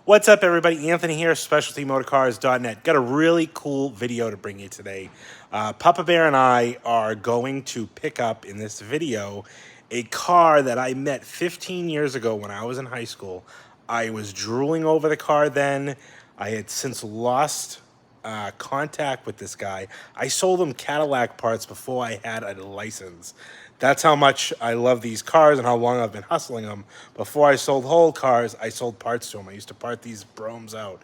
What's up, everybody? Anthony here, specialtymotorcars.net. Got a really cool video to bring you today. Papa Bear and I are going to pick up in this video a car that I met 15 years ago when I was in high school. I was drooling over the car then. I had since lost contact with this guy. I sold him Cadillac parts before I had a license. That's how much I love these cars and how long I've been hustling them. Before I sold whole cars, I sold parts to him. I used to part these Broughams out.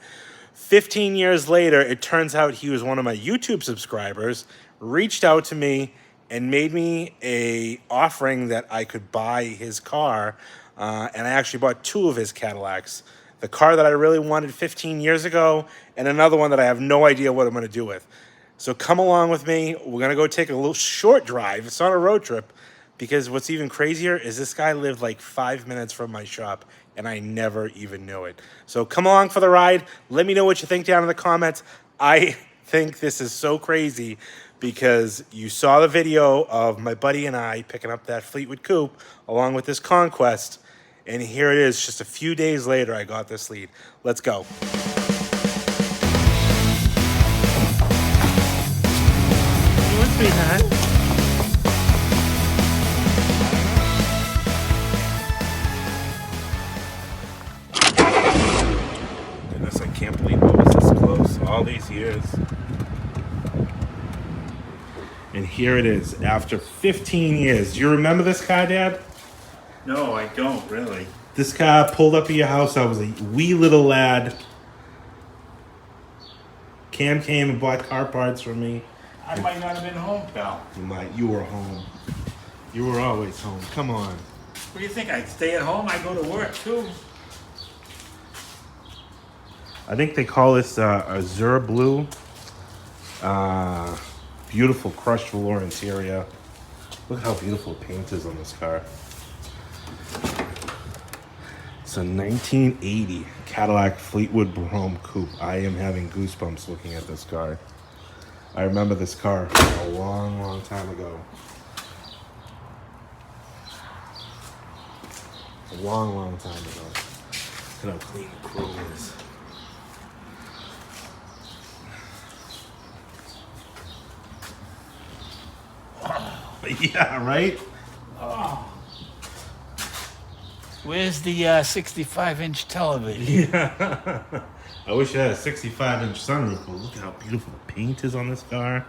15 years later, it turns out he was one of my YouTube subscribers, reached out to me and made me a offering that I could buy his car. And I actually bought two of his Cadillacs. The car that I really wanted 15 years ago, and another one that I have no idea what I'm going to do with. So come along with me. We're going to go take a little short drive. It's not a road trip, because what's even crazier is this guy lived like 5 minutes from my shop, and I never even knew it. So come along for the ride. Let me know what you think down in the comments. I think this is so crazy because you saw the video of my buddy and I picking up that Fleetwood Coupe along with this Conquest. And here it is, just a few days later, I got this lead. Let's go. What's behind? Goodness, I can't believe I was this close all these years. And here it is, after 15 years. Do you remember this car, Dad? No, I don't really. This car pulled up at your house. I was a wee little lad. Cam came and bought car parts from me. I might not have been home, pal. You were home. You were always home. Come on. What do you think? I stay at home? I go to work too. I think they call this Azure Blue. Beautiful crushed velour interior. Look how beautiful the paint is on this car. It's a 1980 Cadillac Fleetwood Brougham Coupe. I am having goosebumps looking at this car. I remember this car a long, long time ago. A long, long time ago. Look at how clean the chrome is. Yeah, right? Oh. Where's the 65-inch television? Yeah. I wish I had a 65-inch sunroof, but look at how beautiful the paint is on this car.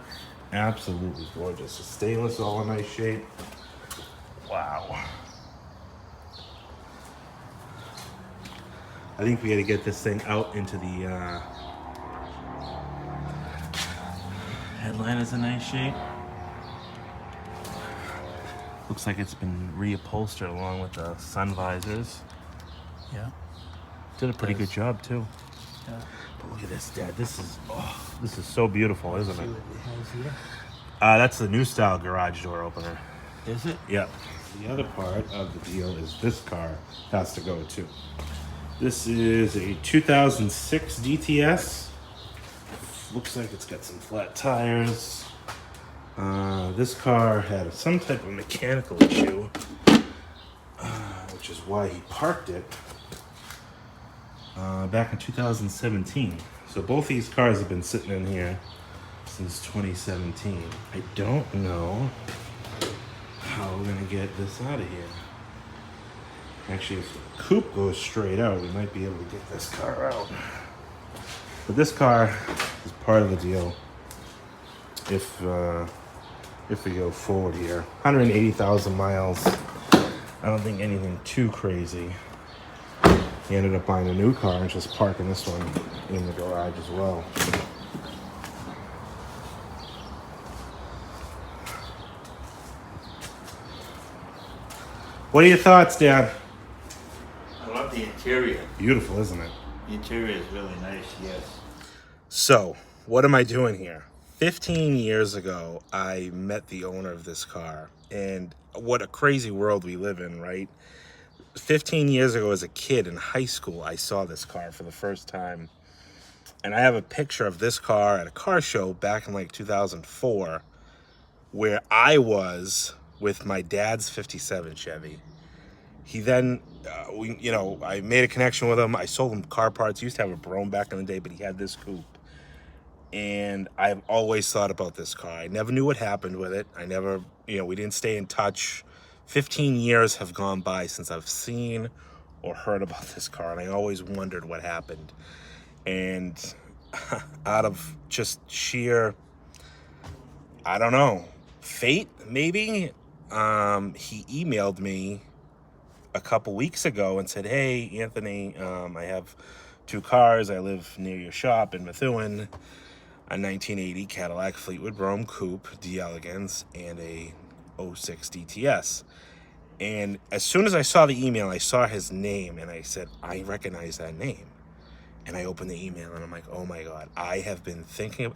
Absolutely gorgeous. The stainless all in nice shape. Wow. I think we got to get this thing out into the headliner's in nice shape. Looks like it's been reupholstered along with the sun visors. Yeah. Did a pretty good job too. Yeah. But look at this, Dad. This is so beautiful, isn't it? See what it has here. That's the new style garage door opener. Is it? Yep. The other part of the deal is this car has to go too. This is a 2006 DTS. Looks like it's got some flat tires. This car had some type of mechanical issue, which is why he parked it back in 2017. So both these cars have been sitting in here since 2017. I don't know how we're going to get this out of here. Actually, if the coupe goes straight out, we might be able to get this car out. But this car is part of the deal. If we go forward here, 180,000 miles. I don't think anything too crazy. He ended up buying a new car and just parking this one in the garage as well. What are your thoughts, Dad? I love the interior. Beautiful, isn't it? The interior is really nice, yes. So, what am I doing here? 15 years ago, I met the owner of this car, and what a crazy world we live in, right? 15 years ago as a kid in high school, I saw this car for the first time, and I have a picture of this car at a car show back in like 2004, where I was with my dad's 57 Chevy, He then, I made a connection with him. I sold him car parts. He used to have a Brougham back in the day, but he had this coupe. And I've always thought about this car. I never knew what happened with it. I never, we didn't stay in touch. 15 years have gone by since I've seen or heard about this car, and I always wondered what happened. And out of just sheer, I don't know, fate, maybe, he emailed me a couple weeks ago and said, "Hey, Anthony, I have 2 cars. I live near your shop in Methuen. A 1980 Cadillac Fleetwood Brougham Coupe d'Elegance and a '06 DTS." And as soon as I saw the email, I saw his name, and I said, I recognize that name. And I opened the email, and I'm like, oh my God, I have been thinking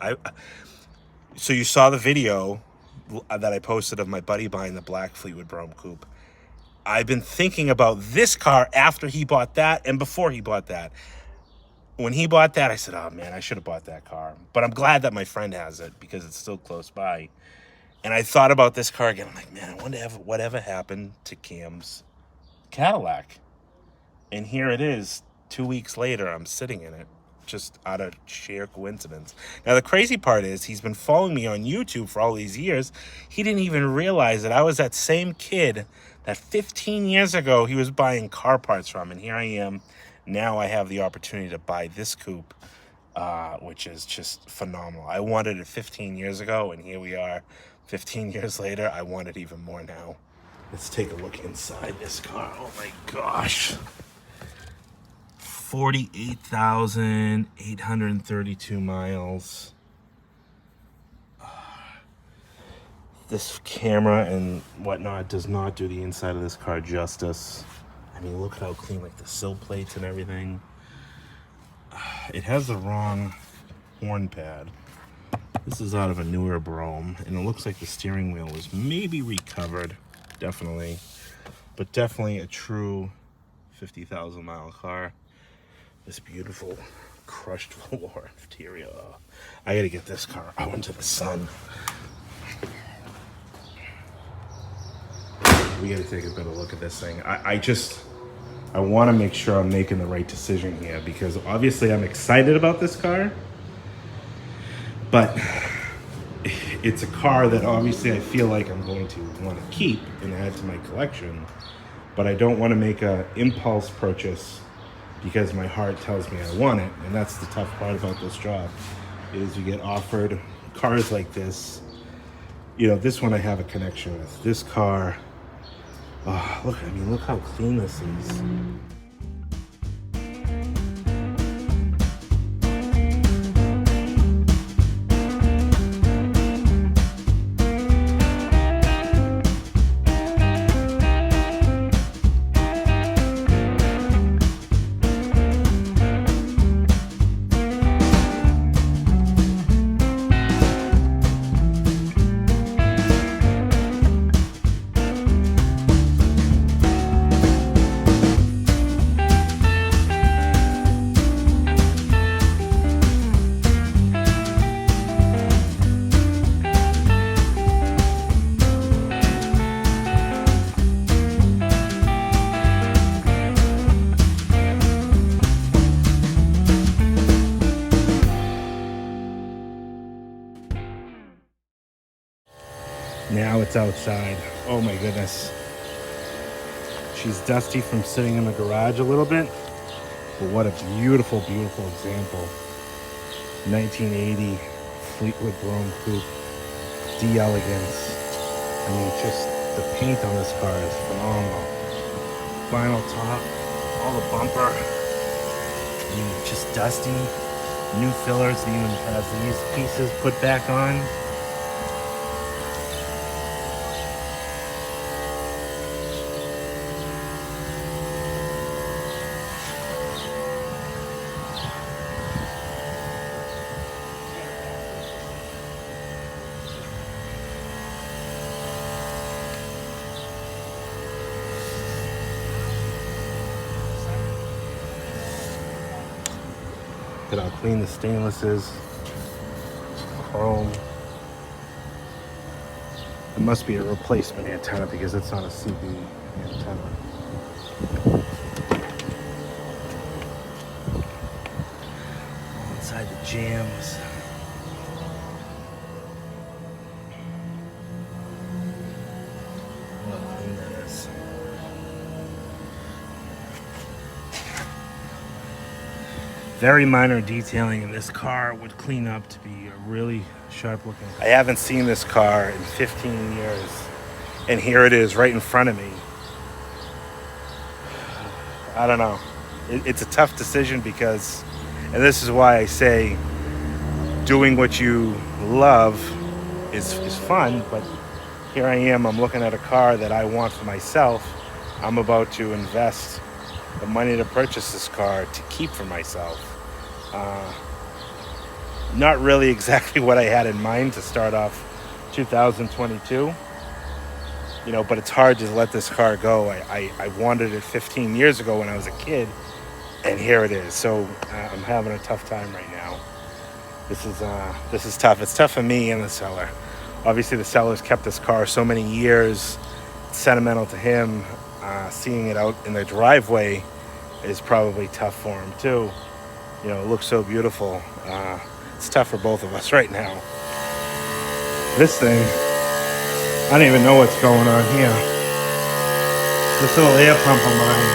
so you saw the video that I posted of my buddy buying the black Fleetwood Brougham Coupe. I've been thinking about this car after he bought that and before he bought that. When he bought that, I said, oh man, I should have bought that car. But I'm glad that my friend has it because it's still close by. And I thought about this car again. I'm like, man, I wonder whatever happened to Cam's Cadillac. And here it is, 2 weeks later, I'm sitting in it, just out of sheer coincidence. Now, the crazy part is he's been following me on YouTube for all these years. He didn't even realize that I was that same kid that 15 years ago he was buying car parts from. And here I am. Now I have the opportunity to buy this coupe, which is just phenomenal. I wanted it 15 years ago, and here we are. 15 years later, I want it even more now. Let's take a look inside this car. Oh my gosh. 48,832 miles. This camera and whatnot does not do the inside of this car justice. I mean, look at how clean, like the sill plates and everything. It has the wrong horn pad. This is out of a newer Brougham, and it looks like the steering wheel was maybe recovered, definitely. But definitely a true 50,000 mile car. This beautiful crushed velour interior. I gotta get this car out into the sun. We gotta take a better look at this thing. I want to make sure I'm making the right decision here, because obviously I'm excited about this car, but it's a car that obviously I feel like I'm going to want to keep and add to my collection, but I don't want to make an impulse purchase because my heart tells me I want it. And that's the tough part about this job, is you get offered cars like this. This one I have a connection with. This car, oh, look how clean this is. Now it's outside. Oh my goodness. She's dusty from sitting in the garage a little bit, but what a beautiful, beautiful example. 1980 Fleetwood Brougham Coupe d'Elegance. I mean, just the paint on this car is phenomenal. Vinyl top, all the bumper. I mean, just dusty. New fillers. It even has these pieces put back on. Look at how clean the stainless is. Chrome. It must be a replacement antenna because it's not a CB antenna. Inside the jams. Look how clean that is. Very minor detailing in this car would clean up to be a really sharp looking car. I haven't seen this car in 15 years. And here it is right in front of me. I don't know. It's a tough decision because, and this is why I say doing what you love is fun, but here I am, I'm looking at a car that I want for myself. I'm about to invest the money to purchase this car to keep for myself. Not really exactly what I had in mind to start off 2022. You know, but it's hard to let this car go. I wanted it 15 years ago when I was a kid, and here it is. So I'm having a tough time right now. This is tough. It's tough for me and the seller. Obviously, the seller's kept this car so many years. It's sentimental to him. Seeing it out in the driveway is probably tough for him too. You know, it looks so beautiful. It's tough for both of us right now. This thing, I don't even know what's going on here. This little air pump of mine,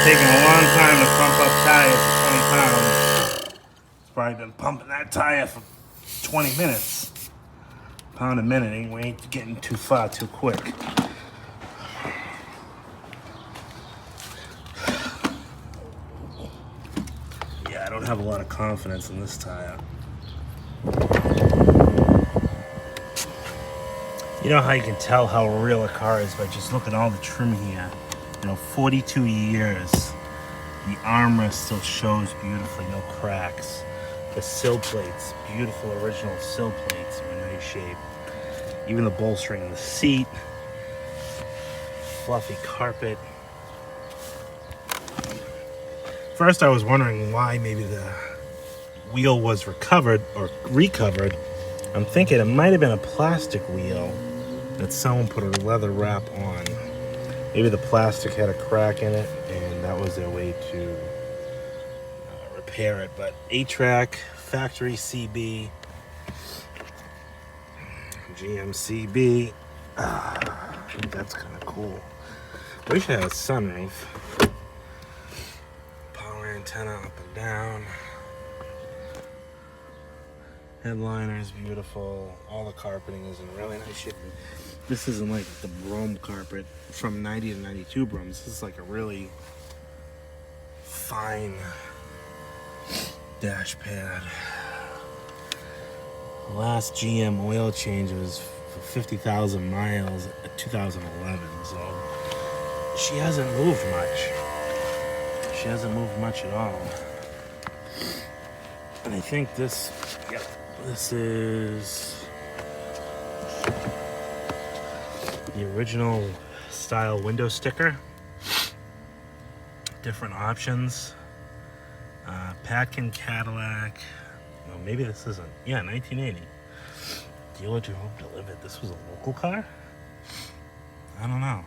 taking a long time to pump up tires for 20 pounds. It's probably been pumping that tire for 20 minutes. Pound a minute, we ain't getting too far too quick. Yeah, I don't have a lot of confidence in this tire. You know how you can tell how real a car is by just looking at all the trim here. You know, 42 years. The armrest still shows beautifully, no cracks. The sill plates, beautiful original sill plates are in nice shape. Even the bolstering in the seat. Fluffy carpet. First I was wondering why maybe the wheel was recovered. I'm thinking it might have been a plastic wheel that someone put a leather wrap on. Maybe the plastic had a crack in it and that was their way to repair it. But 8-track, factory CB, GMCB. I think that's kind of cool. I wish I had a sunroof. Power antenna up and down. Headliner is beautiful. All the carpeting is in really nice shape. This isn't like the Brougham carpet from 90 to 92 Brougham. This is like a really fine dash pad. The last GM oil change was for 50,000 miles at 2011. So she hasn't moved much. She hasn't moved much at all. And I think this, yep, this is the original style window sticker. Different options. Patkin Cadillac. No, maybe this isn't. Yeah, 1980. Dealer to home delivered. This was a local car? I don't know.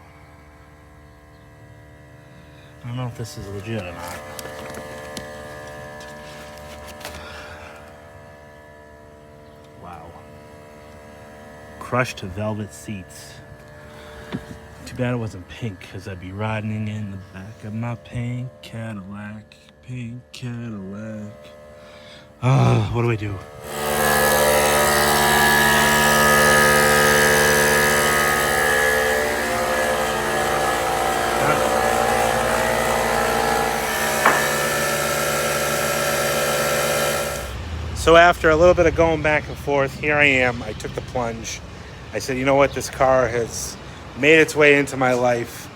I don't know if this is legit or not. Wow. Crushed velvet seats. Too bad it wasn't pink, because I'd be riding in the back of my pink Cadillac. Pink Cadillac. Ah, what do I do? So after a little bit of going back and forth, here I am. I took the plunge. I said, you know what? This car has made its way into my life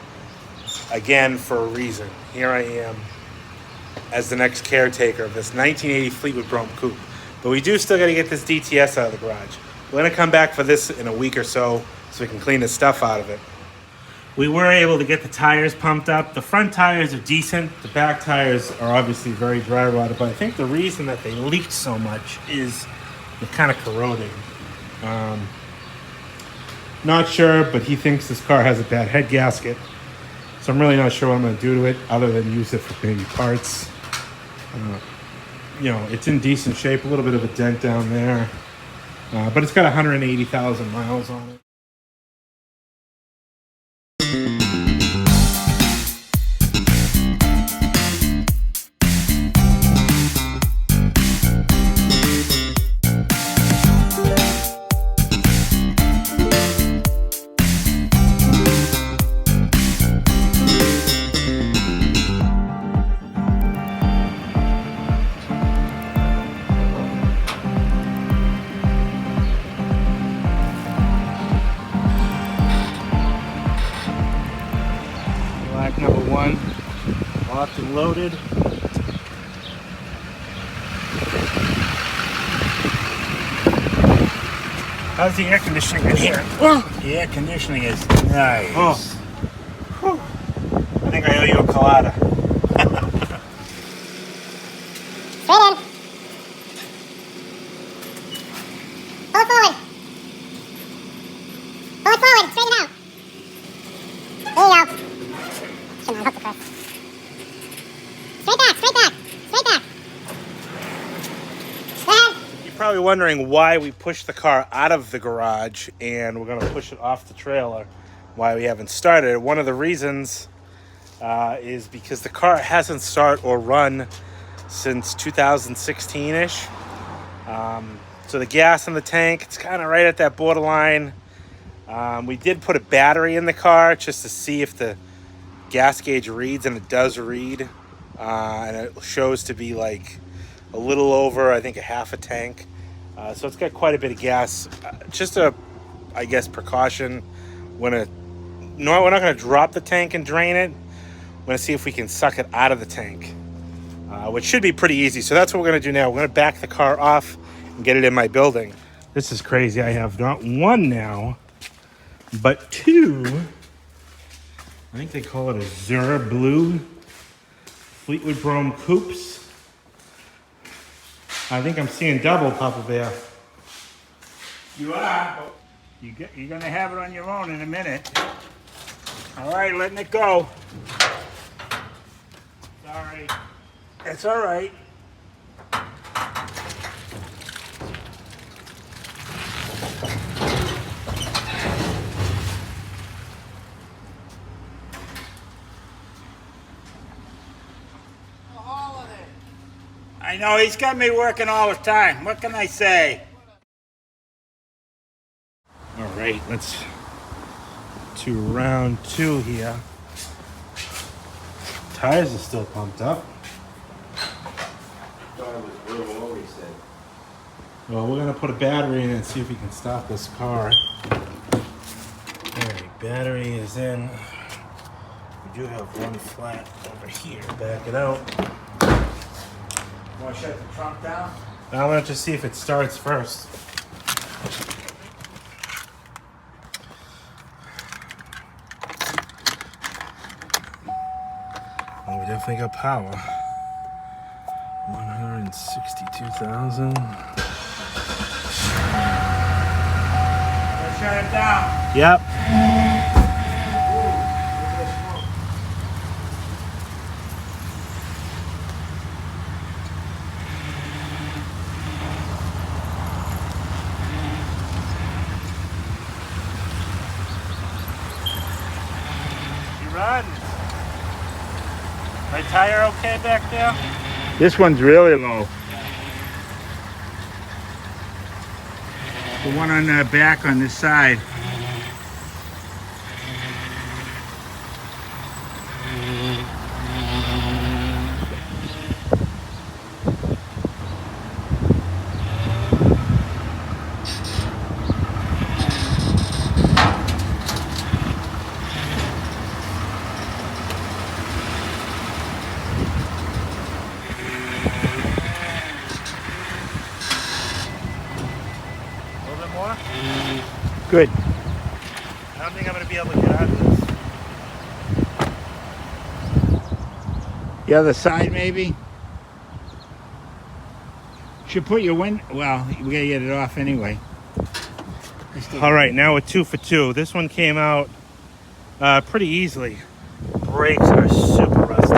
again for a reason. Here I am as the next caretaker of this 1980 Fleetwood Brougham Coupe. But we do still got to get this DTS out of the garage. We're going to come back for this in a week or so we can clean the stuff out of it. We were able to get the tires pumped up. The front tires are decent. The back tires are obviously very dry rotted, but I think the reason that they leaked so much is they're kind of corroding. Not sure, but he thinks this car has a bad head gasket. So I'm really not sure what I'm going to do to it other than use it for maybe parts. You know, it's in decent shape, a little bit of a dent down there. But it's got 180,000 miles on it. Number one, locked and loaded. How's the air conditioning in here? The air conditioning is nice. Oh, whew. I think I owe you a colada. Straight in. Pull it forward. Pull it forward. Straighten it out. There you go. Come on, hook the press. Straight back, straight back, straight back. Go ahead. You're probably wondering why we pushed the car out of the garage and we're going to push it off the trailer, why we haven't started. One of the reasons is because the car hasn't started or run since 2016-ish. So the gas in the tank, it's kind of right at that borderline. We did put a battery in the car just to see if the gas gauge reads, and it does read, and it shows to be like a little over, I think, a half a tank. So it's got quite a bit of gas. Just a, I guess, precaution. We're not going to drop the tank and drain it. We're going to see if we can suck it out of the tank, which should be pretty easy. So that's what we're going to do now. We're going to back the car off and get it in my building. This is crazy. I have not one now, but two. I think they call it a Zura Blue Fleetwood Brougham Coupes. I think I'm seeing double, Papa Bear. You are. You're going to have it on your own in a minute. All right, letting it go. Sorry. It's all right. I know, he's got me working all the time. What can I say? All right, let's to round two here. Tires are still pumped up. Well, we're gonna put a battery in and see if we can stop this car. All right, battery is in. We do have one flat over here. Back it out. Want to shut the trunk down? Now I'm gonna just see if it starts first. Well, we definitely got power. 162,000. Let's shut it down. Yep. Run. My tire okay back there? This one's really low. The one on the back on this side. Good. I don't think I'm going to be able to get out of this. The other side, maybe? Should put your wind. Well, we gotta get it off anyway. All right, now we're 2 for 2. This one came out pretty easily. brakes are super rusty.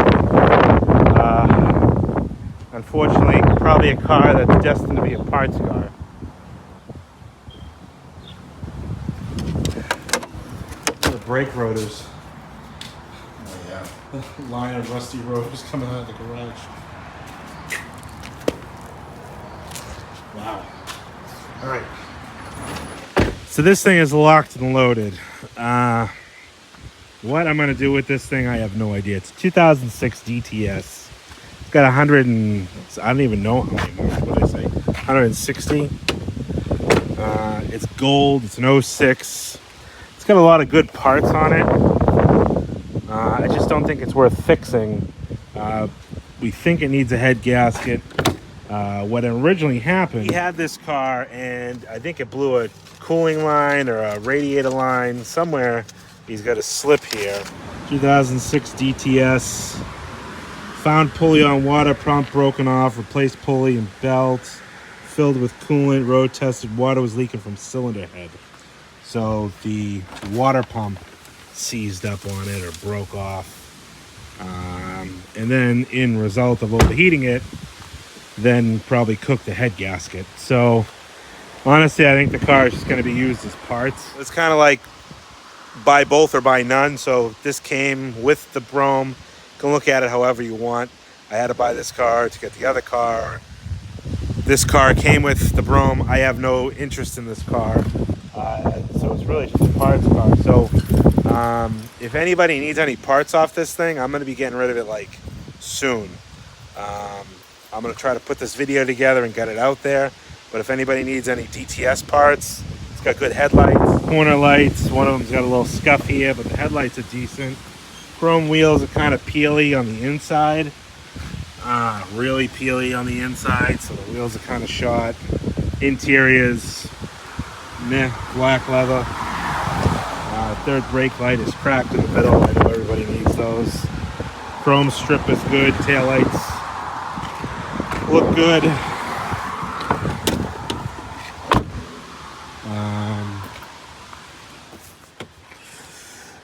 Unfortunately, probably a car that's destined to be a parts car. The brake rotors. Oh, yeah. Line of rusty rotors coming out of the garage. Wow. All right. So this thing is locked and loaded. What I'm going to do with this thing, I have no idea. It's a 2006 DTS. It's got 100 and... I don't even know how many miles. What did I say? 160. It's gold. It's an 06. It's got a lot of good parts on it. I just don't think it's worth fixing. We think it needs a head gasket. What originally happened, he had this car and I think it blew a cooling line or a radiator line somewhere. He's got a slip here. 2006 DTS. Found pulley on water pump broken off, replaced pulley and belt, filled with coolant, road tested, water was leaking from cylinder head. So the water pump seized up on it or broke off. And then in result of overheating it, then probably cooked the head gasket. So honestly, I think the car is just going to be used as parts. It's kind of like buy both or buy none. So this came with the Brougham. You can look at it however you want. I had to buy this car to get the other car. This car came with the Brougham. I have no interest in this car. So it's really just a parts car. So if anybody needs any parts off this thing, I'm going to be getting rid of it like soon. I'm going to try to put this video together and get it out there. But if anybody needs any DTS parts, it's got good headlights, corner lights. One of them's got a little scuff here, but the headlights are decent. Chrome wheels are kind of peely on the inside. Really peely on the inside, so the wheels are kind of shot. Interiors, meh, black leather. Third brake light is cracked in the middle. I know everybody needs those. Chrome strip is good. Taillights look good.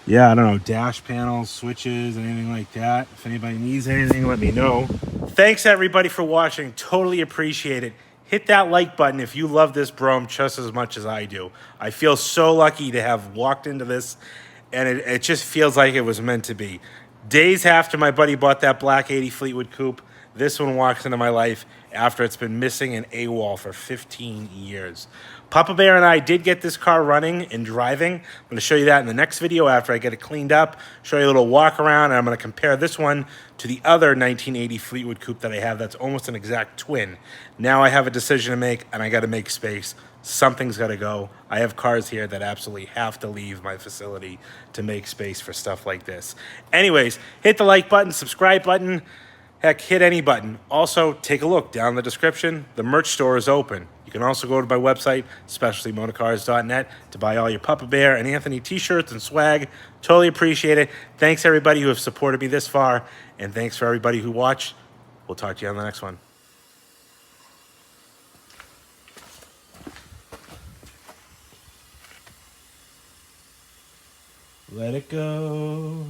Yeah, I don't know, dash panels, switches, anything like that. If anybody needs anything, let me know. Thanks everybody for watching. Totally appreciate it. Hit that like button if you love this Brougham just as much as I do. I feel so lucky to have walked into this, and it just feels like it was meant to be. Days after my buddy bought that black 80 Fleetwood Coupe, this one walks into my life after it's been missing an AWOL for 15 years. Papa Bear and I did get this car running and driving. I'm going to show you that in the next video after I get it cleaned up, show you a little walk around, and I'm going to compare this one to the other 1980 Fleetwood Coupe that I have that's almost an exact twin. Now I have a decision to make, and I got to make space. Something's got to go. I have cars here that absolutely have to leave my facility to make space for stuff like this. Anyways, hit the like button, subscribe button. Heck, hit any button. Also, take a look down in the description. The merch store is open. You can also go to my website, specialtymotorcars.net, to buy all your Papa Bear and Anthony t-shirts and swag. Totally appreciate it. Thanks, everybody who have supported me this far, and thanks for everybody who watched. We'll talk to you on the next one. Let it go.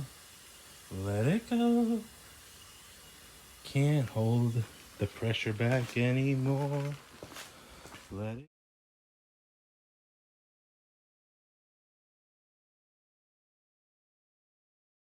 Let it go. Can't hold the pressure back anymore. Let it